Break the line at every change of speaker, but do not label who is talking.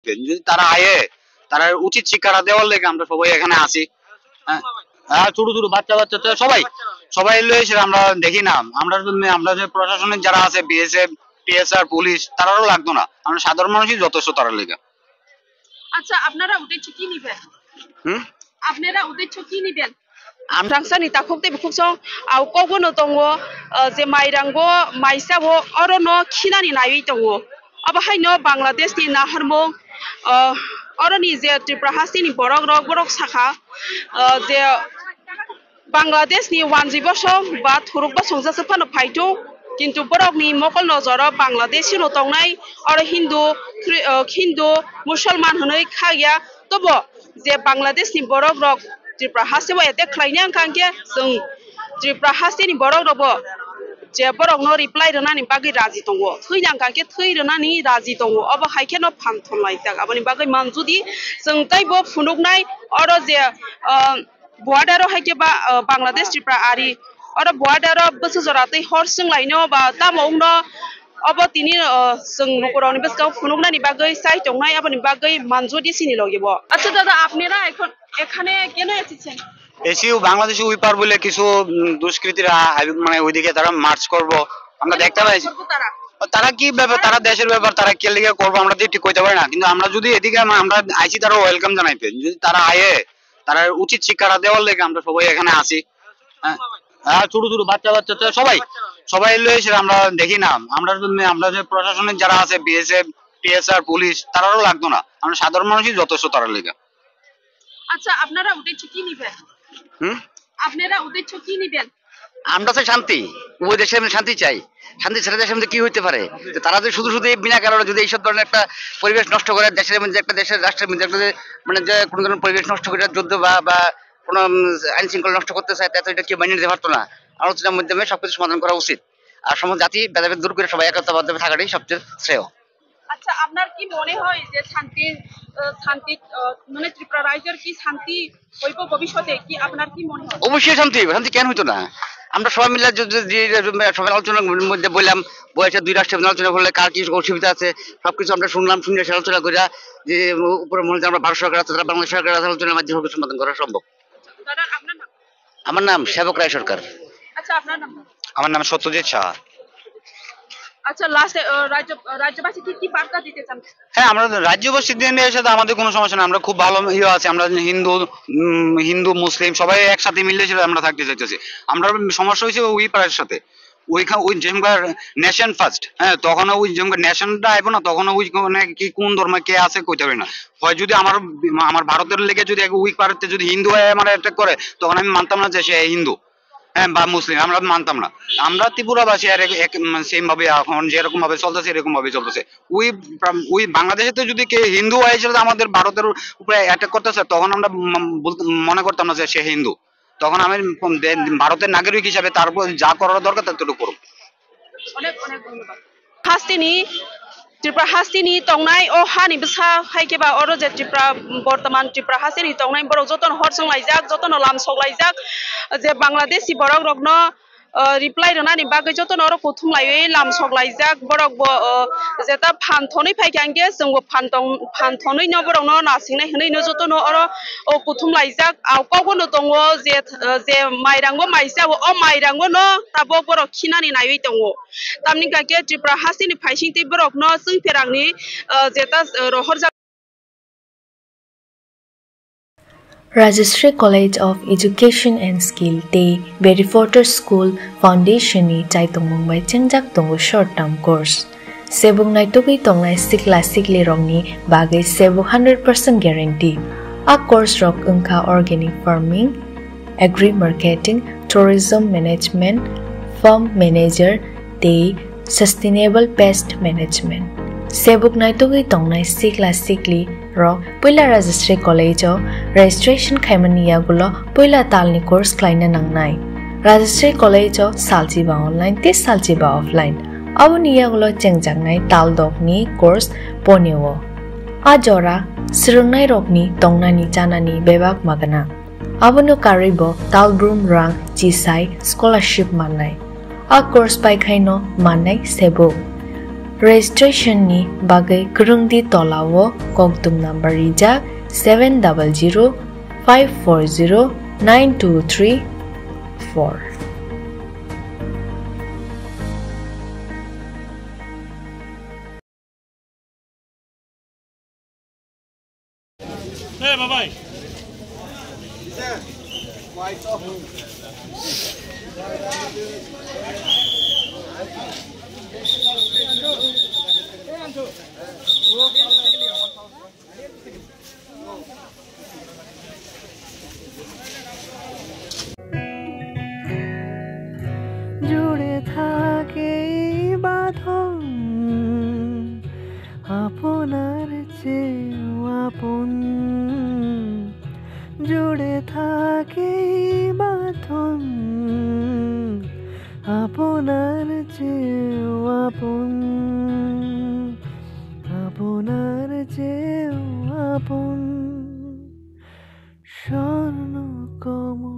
যদি তারা আয়ে তারা উচিত শিক্ষাটা দেওয়ার লেগে আমরা সবাই এখানে আসি। হ্যাঁ, ছোট ছোট বাচ্চা বাচ্চা সবাই সবাই লয়েছে আমরা দেখি না। আমরা যে প্রশাসনিক যারা আছে বিএসএফ টিএসআর পুলিশ তারাও লাগতো না, আমরা সাধারণ মানুষই যথেষ্ট তারা লেগে।
আচ্ছা, আপনারা উদ্দেশ্য কি নিবেন? আপনারা উদ্দেশ্য কি নিবেন?
Amrangsani takokte bukso au kogono tongo je mairango maisabo orono khinani nai tongo aba haino Bangladesh ni naharmo oroni je Tripura hasini borok rok borok sakha je Bangladesh ni wanjiboso ba thurukba songjasa phano phaito কিন্তু বরকনি মকল নজর বাংলাদেশি রতংনাই আর হিন্দু মুসলমান হनै খাগিয়া তব যে বাংলাদেশনি বরক rock Tripura hasibo ete khlaina kangke jeng Tripura hasini borok robo je borok no reply rona ni bagi raji tongo thailang kangke thai rona ni raji tongo aba haike no phanthon laijak aboni bagi manjudi jeng taibo phunuknai oro je border haike ba Bangladesh Tripura ari oro border bosu joratei horsing laino ba tamongno abo tini jeng nukoroni besko phunuknai ni bagi sai tongnai aboni bagi manjudi sini logibo
আচ্ছা দাদা, আপনারা এখানে কেন এসেছেন?
SEO Bangladeshi wiper বলে কিছু দুষ্কৃতীরা মানে ওইদিকে তারা মার্চ করব আমরা দেখতে পাইছি। তারা কি ব্যাপার, তারা দেশের ব্যাপার, তারা কে লিগে করবো আমরা তো ঠিক কইতে পারি না। কিন্তু আমরা যদি এদিকে আমরা আইছি তারা ওয়েলকাম জানাইতে, যদি তারা আয়ে তারা উচিত শিক্ষাটা দেওয়ার লেগে আমরা সবাই এখানে আসি। হ্যাঁ, ছোট ছোট বাচ্চা বাচ্চা সবাই সবাই লয়েছে আমরা দেখি না। আমরা যে প্রশাসনিক যারা আছে বিএসএফ টিএসআর পুলিশ তারাও লাগতো না, আমরা সাধারণ মানুষই যথেষ্ট তারা লেগে।
আচ্ছা, আপনারা উদ্দেশ্য কি নিবেন? আপনারা উদ্দেশ্য কি নিবেন?
আমরা তো শান্তি, ওই দেশে আমরা শান্তি চাই। শান্তি ছেড়ে দেশের মধ্যে কি হইতে পারে? তারা যে শুধু শুধু বিনা কারণে যদি এইসব ধরনের একটা পরিবেশ নষ্ট করে দেশের মধ্যে, একটা দেশের রাষ্ট্রের মধ্যে একটা মানে যে কোনো ধরনের পরিবেশ নষ্ট করে যুদ্ধ বা কোনো আইন শৃঙ্খলা নষ্ট করতে চায়, তাতে এটা কেউ মানিয়ে নিতে পারতো না। আলোচনার মাধ্যমে সবকিছু সমাধান করা উচিত, আর সমস্ত জাতি ভেদাভেদ দূর করে সবাই একতাবদ্ধ থাকাটাই সবচেয়ে শ্রেয়।
আচ্ছা, আপনার কি মনে হয় যে শান্তি মানে ত্রিপুরা রাজ্যের কি শান্তি হইব ভবিষ্যতে? কি আপনার কি মনে হয়?
অবশ্যই শান্তি কেন হইতো না? আমরা সবাই মিলে সবাই আলোচনার মধ্যে বললাম, বয়সে দুই রাষ্ট্রের আলোচনা করলে কার কি অসুবিধা আছে সবকিছু আমরা শুনলাম, শুনে সে আলোচনা করে যে উপরে মনে আমরা ভারত সরকার আছে, তারা বাংলাদেশ সরকার আছে, আলোচনার মাধ্যমে সমাধান করা সম্ভব। আমার নাম সেবক রায় সরকার।
আচ্ছা, আপনার নাম?
আমার নাম সত্যজিৎ সাহা।
আচ্ছা, লাস্টে রাজ্যবাসী কি বার্তা দিতে চান?
হ্যাঁ, আমরা রাজ্যবাসীদের সাথে আমাদের কোনো সমস্যা নেই, আমরা খুব ভালো আছে। আমরা হিন্দু মুসলিম সবাই একসাথে মিলে আমরা থাকতে চাইতেছি। আমরা সমস্যা হয়েছে ওই পাড়ার সাথে, ওই যেমন নেশন ফার্স্ট, হ্যাঁ তখন ওই যেমন নেশনটা আইব না, তখন ওই কি কোন ধর্মে কে আছে কইতে পারি না। হয় যদি আমার ভারতের লেগে যদি ওই পাড়াতে যদি হিন্দু আমার অ্যাটাক করে, তখন আমি মানতাম না যে সে হিন্দু, হ্যাঁ বা মুসলিম, আমরা মানতাম না। আমরা ত্রিপুরাবাসী আর সেম ভাবে এখন যেরকম ভাবে চলতেছে এরকম ভাবে চলতেছে। ওই বাংলাদেশে তো যদি কে হিন্দু হিসেবে আমাদের ভারতের উপরে অ্যাটাক করতেছে, তখন আমরা মনে করতাম না যে সে হিন্দু। তখন আমি ভারতের নাগরিক হিসাবে তারপর যা করার দরকার ততটুকু করব।
অনেক অনেক ধন্যবাদ।
হাস্তিনি Tripura hasini tongnai o hani bsa haike ba oro je Tripura bortoman Tripura hasini tongnai borok joton horsong laijak joton lam sok laijak je Bangladeshi borok rokno reply rona ni bagai joton oro kuthum laiwe lam sok laijak borok bo jeta phanthoni phaikangge jongbo phanthoni no borok no nasingnai hnei no joton oro o kuthum laijak au kogono tongo je mairango maisa o mairango no tabo borok khinani naiwi tongo tamni kake Tripura hasini phaising tei borok no Perangni jeta rohorja
Rajashree College of Education and Skill te Berrywater School Foundation ni chaitung mumbai chengjak tongo short term course sebung nai togui tongnai classic le rongni bagai sebu 100% guarantee a course rok ungkha organic farming, agri marketing, tourism management, farm manager te sustainable pest management sebuk nai togui tongnai classically ro poila Rajashree College o registration khaimania gulo poila talni course klaina nangnai Rajashree College o saljiba online te saljiba offline abuniya gulo chengjangnai taldokni course ponio ajora sirungnai rokni tongnani janani bebak magana abunu karibo talbrum rang jisai scholarship manai a course pai khaino manai sebuk Registration-ni bagai kerungdi tolawo kogdum number rijak 700-540-9234.
Hey, bye-bye.
জুড়ে থাকে বাঁধন আপনার চেয়েও আপন জুড়ে থাকে বাঁধন আপনার চেয়েও আপন আপনার চেয়েও আপন স্বর্ণ কমল